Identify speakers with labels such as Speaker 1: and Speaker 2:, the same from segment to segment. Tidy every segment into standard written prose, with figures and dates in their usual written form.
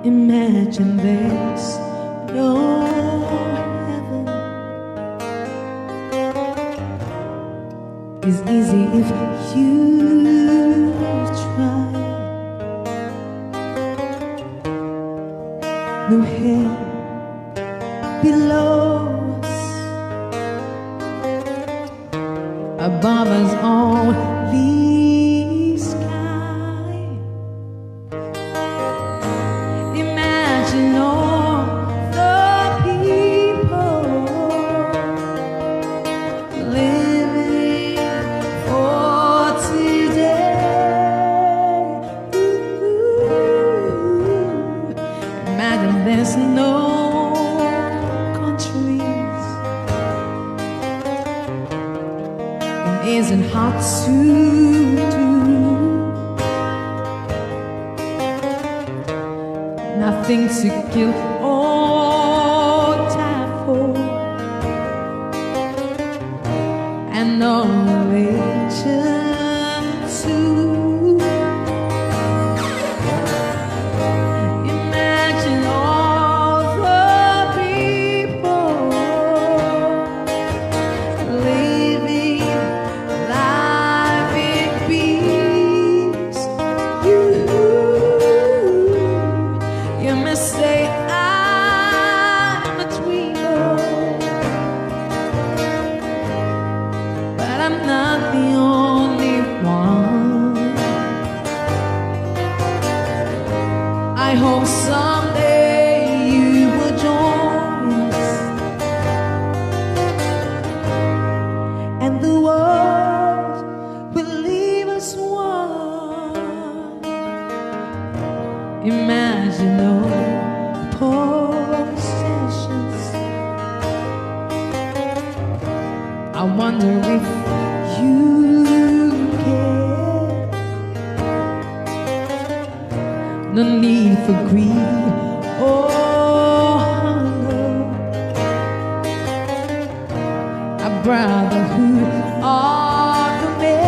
Speaker 1: Imagine there's no heaven. It's easy if you try. No hell below us, above us only sky. Imagine all the people living for today. Ooh. Imagine there's no countries. It isn't hard to do. Nothing to kill or die for, and no religion too. Imagine all the people living life in peace. You may say I'm a dreamer, but I'm not the only one. I hope someday you will join us, and the world will leave us one. Imagine no possessions. I wonder if you care. No need for greed or hunger, a brotherhood of the man.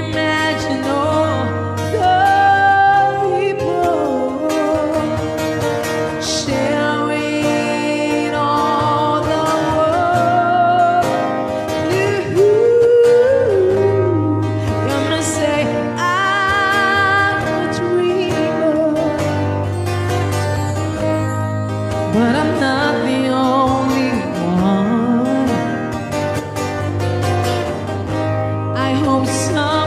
Speaker 1: Imagine all the people sharing all the world. You may say I'm a dreamer, but I'm not the only one. I hope some